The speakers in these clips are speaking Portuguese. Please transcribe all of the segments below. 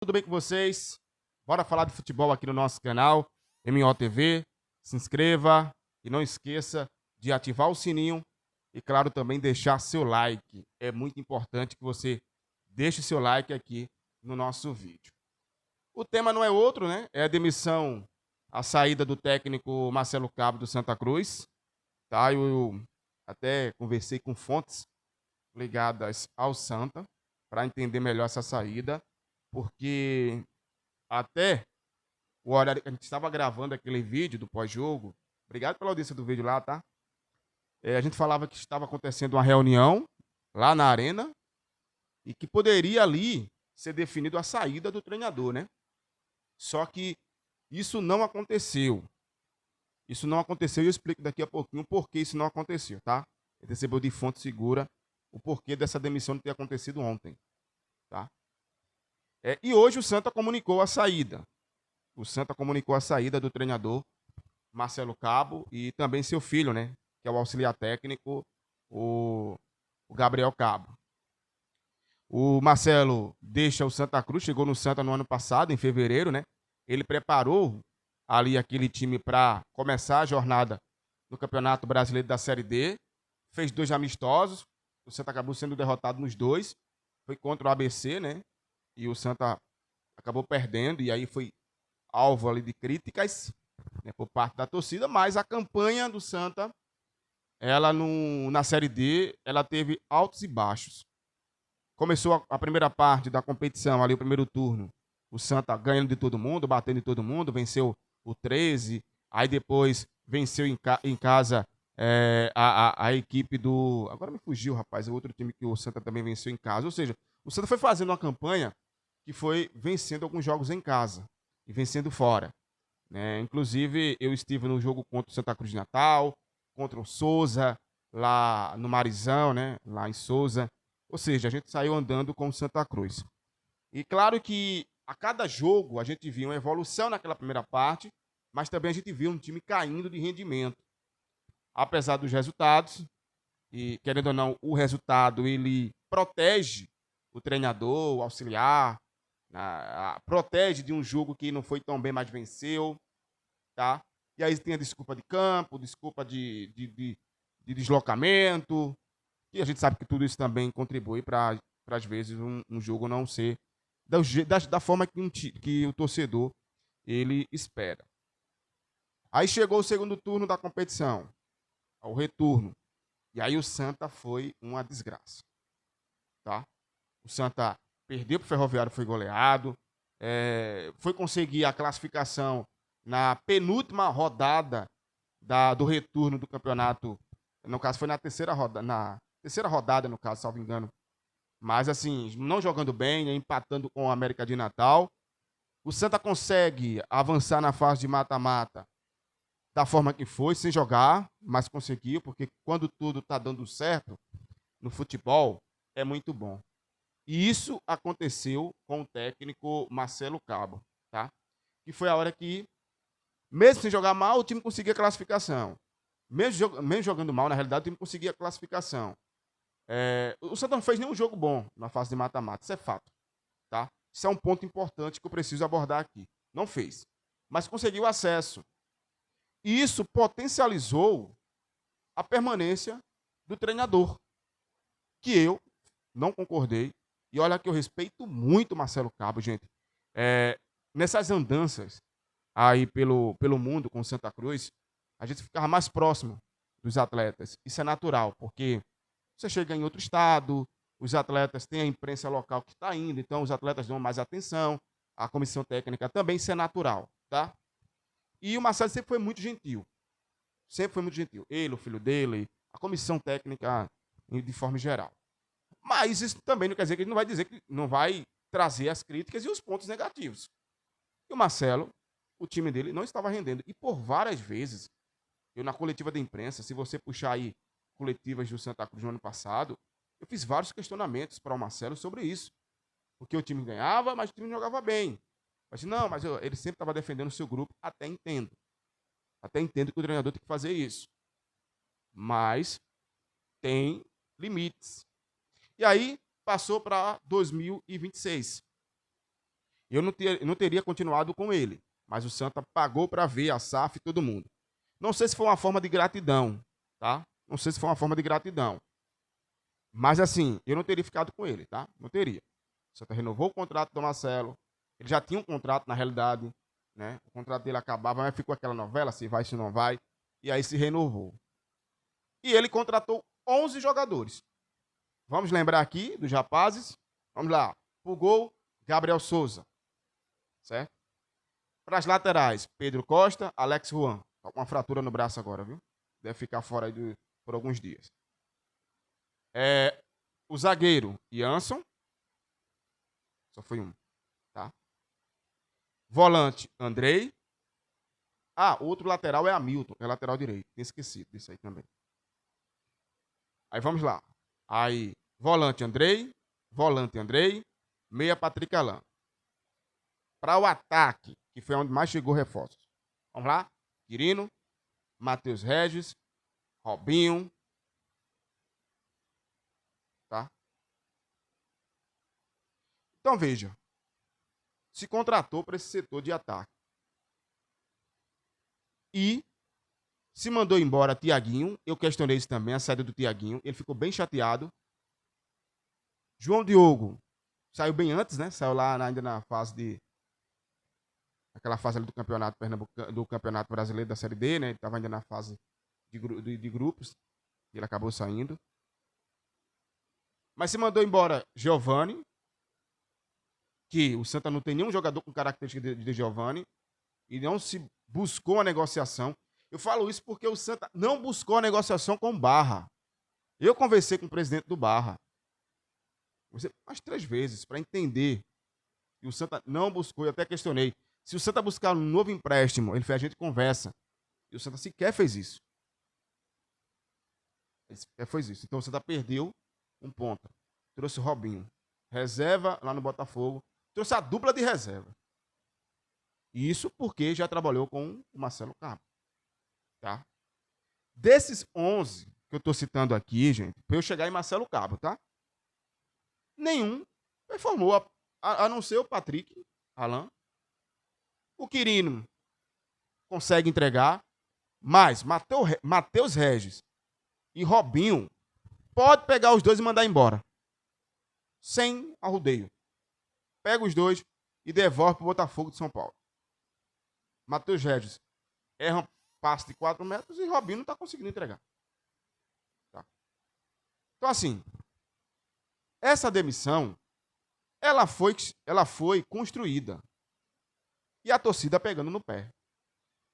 Tudo bem com vocês? Bora falar de futebol aqui no nosso canal, MO TV. Se inscreva e não esqueça de ativar o sininho e, claro, também deixar seu like. É muito importante que você deixe seu like aqui no nosso vídeo. O tema não é outro, né? É a demissão, a saída do técnico Marcelo Cabo do Santa Cruz. Tá? Eu até conversei com fontes ligadas ao Santa para entender melhor essa saída, porque até o horário que a gente estava gravando aquele vídeo do pós-jogo, obrigado pela audiência do vídeo lá, tá? A gente falava que estava acontecendo uma reunião lá na arena e que poderia ali ser definido a saída do treinador, né? Só que isso não aconteceu. Isso não aconteceu e eu explico daqui a pouquinho por que isso não aconteceu, tá? Ele recebeu de fonte segura o porquê dessa demissão não ter acontecido ontem, tá? E hoje o Santa comunicou a saída. O Santa comunicou a saída do treinador Marcelo Cabo e também seu filho, né? Que é o auxiliar técnico, o, o Gabriel Cabo. O Marcelo deixa o Santa Cruz, chegou no Santa no ano passado, em fevereiro, né? Ele preparou ali aquele time para começar a jornada no Campeonato Brasileiro da Série D. Fez 2 amistosos. O Santa acabou sendo derrotado nos 2. Foi contra o ABC, né? E o Santa acabou perdendo. E aí foi alvo ali de críticas, né, por parte da torcida. Mas a campanha do Santa, ela na Série D, ela teve altos e baixos. Começou a primeira parte da competição, ali o primeiro turno, o Santa ganhando de todo mundo, batendo de todo mundo, venceu o 13, aí depois venceu em casa a equipe do... Agora me fugiu, rapaz, é outro time que o Santa também venceu em casa. Ou seja, o Santa foi fazendo uma campanha que foi vencendo alguns jogos em casa e vencendo fora. Né? Inclusive, eu estive no jogo contra o Santa Cruz de Natal, contra o Souza, lá no Marizão, né? Lá em Souza. Ou seja, a gente saiu andando com o Santa Cruz. E claro que a cada jogo a gente viu uma evolução naquela primeira parte, mas também a gente viu um time caindo de rendimento. Apesar dos resultados, e querendo ou não, o resultado ele protege o treinador, o auxiliar, protege de um jogo que não foi tão bem, mas venceu, tá? E aí tem a desculpa de campo, desculpa de deslocamento, e a gente sabe que tudo isso também contribui para, às vezes, um jogo não ser da forma que o torcedor ele espera. Aí chegou o segundo turno da competição, o retorno. E aí o Santa foi uma desgraça, tá? O Santa perdeu para o Ferroviário, foi goleado, foi conseguir a classificação na penúltima rodada do retorno do campeonato. No caso, foi na terceira rodada, no caso, salvo engano. Mas, assim, não jogando bem, né, empatando com o América de Natal. O Santa consegue avançar na fase de mata-mata da forma que foi, sem jogar, mas conseguiu, porque quando tudo está dando certo no futebol, é muito bom. E isso aconteceu com o técnico Marcelo Cabo, tá? Que foi a hora que, mesmo sem jogar mal, o time conseguia a classificação. Mesmo jogando mal, na realidade, o time conseguia a classificação. O Santa não fez nenhum jogo bom na fase de mata-mata, isso é fato, tá? Isso é um ponto importante que eu preciso abordar aqui. Não fez, mas conseguiu acesso. E isso potencializou a permanência do treinador, que eu não concordei. E olha que eu respeito muito Marcelo Cabo, gente. É, Nessas andanças aí pelo mundo com Santa Cruz, a gente ficava mais próximo dos atletas. Isso é natural, porque você chega em outro estado, os atletas têm a imprensa local que está indo, então os atletas dão mais atenção, a comissão técnica também, isso é natural, tá? E o Marcelo sempre foi muito gentil, sempre foi muito gentil. Ele, o filho dele, a comissão técnica de forma geral. Mas isso também não quer dizer que ele não vai dizer que não vai trazer as críticas e os pontos negativos. E o Marcelo, o time dele não estava rendendo. E por várias vezes, eu na coletiva da imprensa, se você puxar aí coletivas do Santa Cruz no ano passado, eu fiz vários questionamentos para o Marcelo sobre isso. Porque o time ganhava, mas o time não jogava bem. Mas não, ele sempre estava defendendo o seu grupo, até entendo. Até entendo que o treinador tem que fazer isso. Mas tem limites. E aí passou para 2026. eu não teria continuado com ele. Mas o Santa pagou para ver a SAF e todo mundo. Não sei se foi uma forma de gratidão, tá? Não sei se foi uma forma de gratidão. Mas assim, eu não teria ficado com ele, tá? Não teria. O Santa renovou o contrato do Marcelo. Ele já tinha um contrato, na realidade, né? O contrato dele acabava, mas ficou aquela novela, se vai, se não vai. E aí se renovou. E ele contratou 11 jogadores. Vamos lembrar aqui dos rapazes. Vamos lá. Pro gol, Gabriel Souza. Certo? Para as laterais, Pedro Costa, Alex Juan. Tá com uma fratura no braço agora, viu? Deve ficar fora aí por alguns dias. O zagueiro, Jansson. Só foi um. Tá? Volante, Andrei. Outro lateral é Hamilton, é lateral direito. Tinha esquecido disso aí também. Aí vamos lá. Aí, volante Andrei, meia Patrick Alain. Para o ataque, que foi onde mais chegou reforços. Vamos lá? Quirino, Matheus Regis, Robinho. Tá? Então veja. Se contratou para esse setor de ataque. E se mandou embora Tiaguinho. Eu questionei isso também, a saída do Tiaguinho. Ele ficou bem chateado. João Diogo saiu bem antes, né? Saiu lá ainda na fase de... Aquela fase ali do campeonato do campeonato brasileiro da Série D, né? Ele estava ainda na fase de grupos. E ele acabou saindo. Mas se mandou embora Giovani. Que o Santa não tem nenhum jogador com característica de Giovani. E não se buscou a negociação. Eu falo isso porque o Santa não buscou a negociação com o Barra. Eu conversei com o presidente do Barra. Umas 3 vezes para entender. E o Santa não buscou. Eu até questionei. Se o Santa buscar um novo empréstimo, ele fez, a gente conversa. E o Santa sequer fez isso. Ele sequer fez isso. Então o Santa perdeu um ponto. Trouxe o Robinho. Reserva lá no Botafogo. Trouxe a dupla de reserva. Isso porque já trabalhou com o Marcelo Cabo. Tá? Desses 11 que eu estou citando aqui, gente, para eu chegar em Marcelo Cabo, tá? Nenhum performou, a não ser o Patrick Alain. O Quirino consegue entregar, mas Matheus Regis e Robinho pode pegar os dois e mandar embora. Sem arrudeio. Pega os dois e devolve para o Botafogo de São Paulo. Matheus Regis erra um passe de 4 metros e Robinho não está conseguindo entregar. Tá? Então, assim, essa demissão, ela foi construída. E a torcida pegando no pé.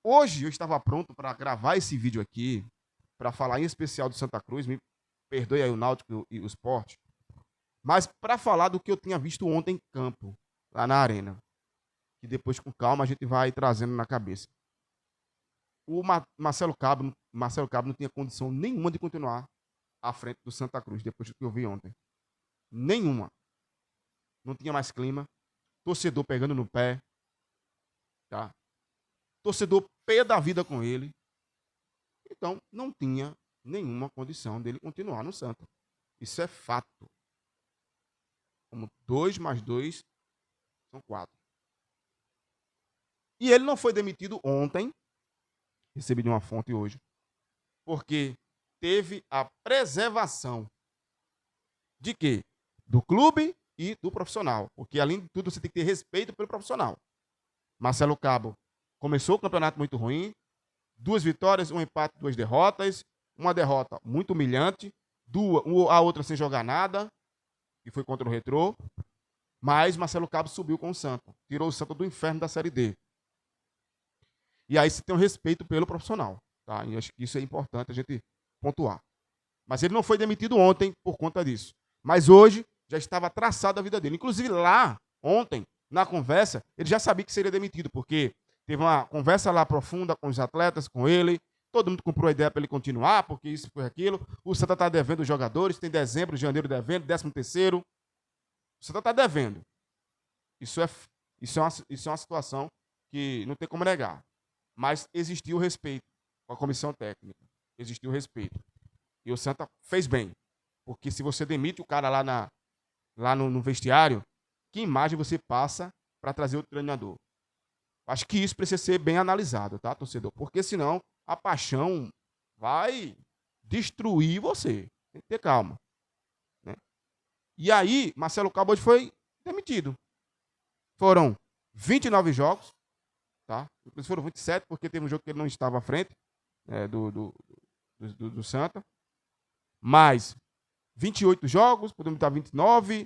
Hoje eu estava pronto para gravar esse vídeo aqui, para falar em especial do Santa Cruz, me perdoe aí o Náutico e o Sport, mas para falar do que eu tinha visto ontem em campo, lá na arena. Que depois, com calma, a gente vai trazendo na cabeça. O Marcelo Cabo não tinha condição nenhuma de continuar à frente do Santa Cruz, depois do que eu vi ontem. Nenhuma. Não tinha mais clima. Torcedor pegando no pé. Tá? Torcedor pé da vida com ele. Então, não tinha nenhuma condição dele continuar no Santa. Isso é fato. Como 2 mais 2 são 4. E ele não foi demitido ontem. Recebi de uma fonte hoje. Porque teve a preservação de quê? Do clube e do profissional. Porque, além de tudo, você tem que ter respeito pelo profissional. Marcelo Cabo começou o campeonato muito ruim. 2 vitórias, 1 empate, 2 derrotas. Uma derrota muito humilhante. A outra sem jogar nada. Que foi contra o Retrô. Mas Marcelo Cabo subiu com o Santa. Tirou o Santa do inferno da Série D. E aí você tem um respeito pelo profissional. Tá? E acho que isso é importante a gente pontuar. Mas ele não foi demitido ontem por conta disso. Mas hoje já estava traçada a vida dele. Inclusive lá, ontem, na conversa, ele já sabia que seria demitido, porque teve uma conversa lá profunda com os atletas, com ele. Todo mundo comprou a ideia para ele continuar, porque isso foi aquilo. O Santa está devendo os jogadores, tem dezembro, janeiro devendo, 13º. O Santa está devendo. Isso é uma situação que não tem como negar. Mas existiu o respeito com a comissão técnica. Existiu o respeito. E o Santa fez bem. Porque se você demite o cara lá no vestiário, que imagem você passa para trazer outro treinador. Acho que isso precisa ser bem analisado, tá, torcedor? Porque senão a paixão vai destruir você. Tem que ter calma, né? E aí, Marcelo Cabo hoje foi demitido. Foram 29 jogos, tá? Inclusive foram 27, porque teve um jogo que ele não estava à frente, do Santa. Mas 28 jogos, podemos estar 29,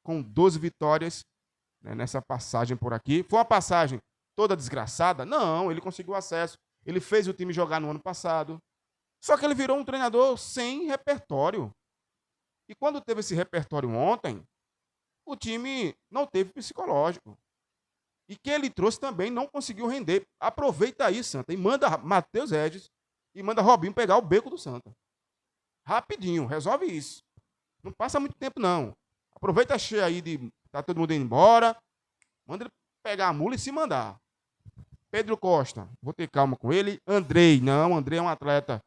com 12 vitórias, né, nessa passagem por aqui. Foi uma passagem toda desgraçada? Não, ele conseguiu acesso. Ele fez o time jogar no ano passado. Só que ele virou um treinador sem repertório. E quando teve esse repertório ontem, o time não teve psicológico. E quem ele trouxe também não conseguiu render. Aproveita aí, Santa, e manda Matheus Regis e manda Robinho pegar o beco do Santa. Rapidinho, resolve isso. Não passa muito tempo, não. Aproveita cheio aí de tá todo mundo indo embora. Manda ele pegar a mula e se mandar. Pedro Costa, vou ter calma com ele. Andrei é um atleta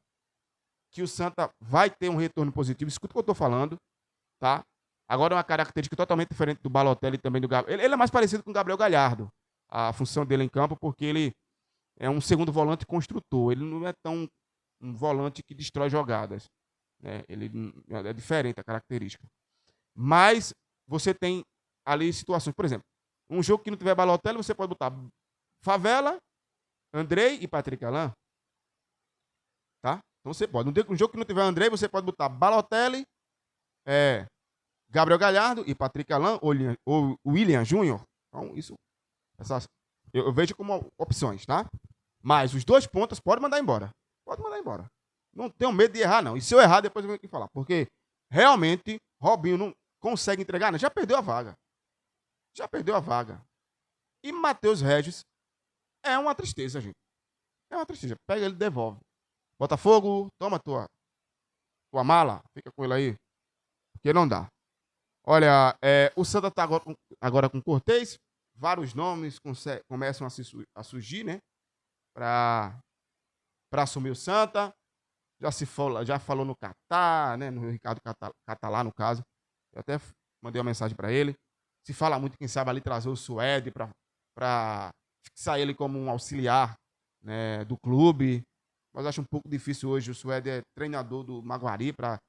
que o Santa vai ter um retorno positivo. Escuta o que eu tô falando, tá? Agora é uma característica totalmente diferente do Balotelli e também do Gabriel. Ele é mais parecido com o Gabriel Galhardo, a função dele em campo, porque ele é um segundo volante construtor. Ele não é tão um volante que destrói jogadas, né? Ele é diferente a característica. Mas você tem ali situações, por exemplo, um jogo que não tiver Balotelli, você pode botar Favela, Andrei e Patrick Alain, tá? Então você pode. Um jogo que não tiver Andrei, você pode botar Balotelli, Gabriel Galhardo e Patrick Alain ou William Júnior. Então isso, eu vejo como opções, tá? Mas os dois pontas pode mandar embora. Pode mandar embora. Não tenho medo de errar, não. E se eu errar, depois eu venho aqui falar. Porque realmente Robinho não consegue entregar, né? Já perdeu a vaga. Já perdeu a vaga. E Matheus Regis é uma tristeza, gente. É uma tristeza. Pega ele e devolve. Botafogo, toma tua mala. Fica com ele aí. Porque não dá. Olha, o Santa está agora com Cortez. Vários nomes começam a surgir, né? Para assumir o Santa. Já falou no Catar, né? No Ricardo Catalá, no caso. Eu até mandei uma mensagem para ele. Se fala muito, quem sabe, ali trazer o Suede para fixar ele como um auxiliar, né, do clube. Mas acho um pouco difícil hoje. O Suede é treinador do Maguari para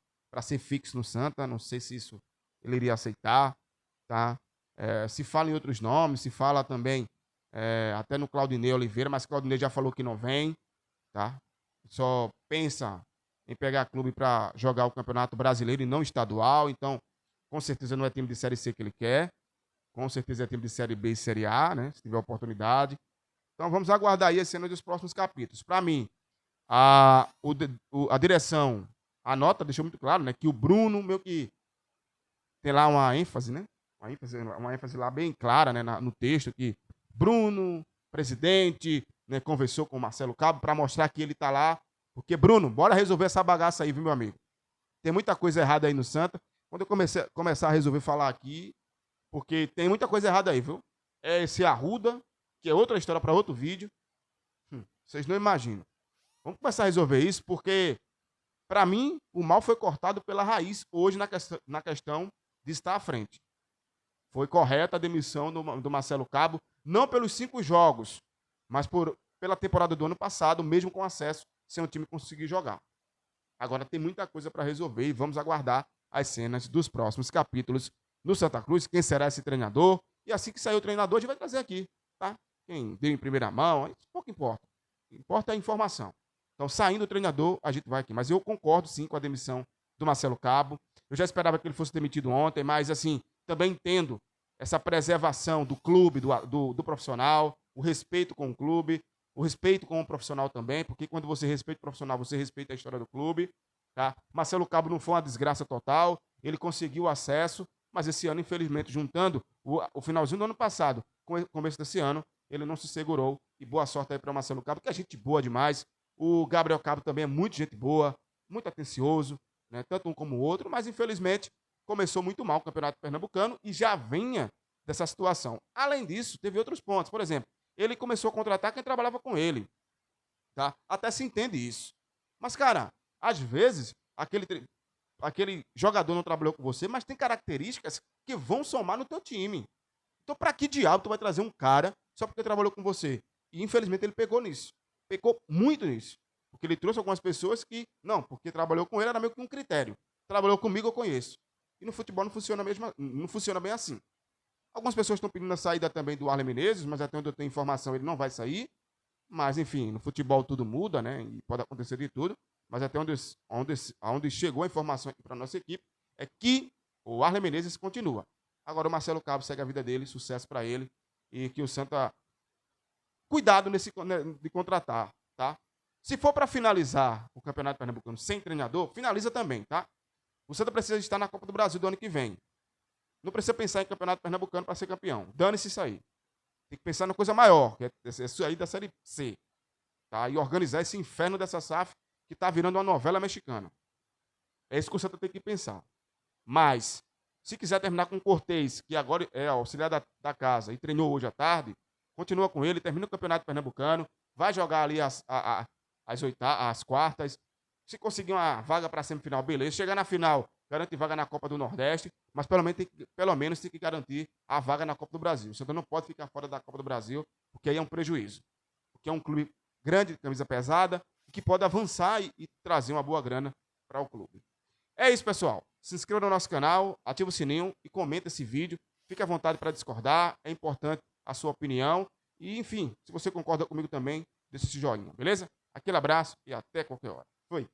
ser fixo no Santa. Não sei se isso ele iria aceitar. Tá? Se fala em outros nomes, se fala também até no Claudinei Oliveira, mas Claudinei já falou que não vem. Tá? Só pensa em pegar clube para jogar o Campeonato Brasileiro e não estadual. Então, com certeza não é time de Série C que ele quer. Com certeza é time de Série B e Série A, né? Se tiver oportunidade. Então, vamos aguardar aí as cenas dos próximos capítulos. Para mim, a direção, a nota deixou muito claro, né? Que o Bruno, meio que tem lá uma ênfase, né? Uma ênfase lá bem clara, né? No texto, que Bruno, presidente, né, conversou com o Marcelo Cabo para mostrar que ele está lá. Porque, Bruno, bora resolver essa bagaça aí, viu, meu amigo? Tem muita coisa errada aí no Santa. Quando eu começar a resolver falar aqui, porque tem muita coisa errada aí, viu? É esse Arruda, que é outra história para outro vídeo. Vocês não imaginam. Vamos começar a resolver isso, porque, para mim, o mal foi cortado pela raiz hoje na questão de estar à frente. Foi correta a demissão do Marcelo Cabo, não pelos 5 jogos, mas pela temporada do ano passado, mesmo com acesso, sem o time conseguir jogar. Agora tem muita coisa para resolver e vamos aguardar as cenas dos próximos capítulos no Santa Cruz, quem será esse treinador, e assim que sair o treinador, a gente vai trazer aqui, tá? Quem deu em primeira mão, isso pouco importa. O que importa é a informação. Então, saindo o treinador, a gente vai aqui. Mas eu concordo, sim, com a demissão do Marcelo Cabo. Eu já esperava que ele fosse demitido ontem, mas, assim, também entendo essa preservação do clube, do profissional, o respeito com o clube, o respeito com o profissional também, porque quando você respeita o profissional, você respeita a história do clube. Tá? Marcelo Cabo não foi uma desgraça total, ele conseguiu acesso, mas esse ano, infelizmente, juntando o finalzinho do ano passado com o começo desse ano, ele não se segurou. E boa sorte aí para Marcelo Cabo, que é gente boa demais. O Gabriel Cabo também é muito gente boa, muito atencioso, né? Tanto um como o outro, mas infelizmente começou muito mal o Campeonato Pernambucano e já vinha dessa situação. Além disso, teve outros pontos. Por exemplo, ele começou a contratar quem trabalhava com ele. Tá? Até se entende isso. Mas, cara, às vezes, aquele jogador não trabalhou com você, mas tem características que vão somar no teu time. Então, para que diabo tu vai trazer um cara só porque trabalhou com você? E, infelizmente, ele pegou nisso. Pegou muito nisso. Porque ele trouxe algumas pessoas que, não, porque trabalhou com ele era meio que um critério. Trabalhou comigo, eu conheço. E no futebol não funciona bem assim. Algumas pessoas estão pedindo a saída também do Arlen Menezes, mas até onde eu tenho informação, ele não vai sair. Mas, enfim, no futebol tudo muda, né? E pode acontecer de tudo. Mas até onde chegou a informação aqui para a nossa equipe é que o Arlen Menezes continua. Agora o Marcelo Cabo segue a vida dele, sucesso para ele. E que o Santa. Cuidado de contratar, tá? Se for para finalizar o Campeonato Pernambucano sem treinador, finaliza também, tá? O Santa precisa estar na Copa do Brasil do ano que vem. Não precisa pensar em Campeonato Pernambucano para ser campeão. Dane-se isso aí. Tem que pensar na coisa maior, que é isso aí da Série C. Tá? E organizar esse inferno dessa SAF que está virando uma novela mexicana. É isso que o Santa tem que pensar. Mas, se quiser terminar com o Cortez, que agora é auxiliar da casa e treinou hoje à tarde, continua com ele, termina o Campeonato Pernambucano, vai jogar ali as quartas. Se conseguir uma vaga para a semifinal, beleza. Chegar na final, garante vaga na Copa do Nordeste, mas pelo menos tem que garantir a vaga na Copa do Brasil. O Santa não pode ficar fora da Copa do Brasil, porque aí é um prejuízo. Porque é um clube grande, de camisa pesada, que pode avançar e trazer uma boa grana para o clube. É isso, pessoal. Se inscreva no nosso canal, ativa o sininho e comenta esse vídeo. Fique à vontade para discordar, é importante a sua opinião. E, enfim, se você concorda comigo também, deixe esse joinha, beleza? Aquele abraço e até qualquer hora. Foi.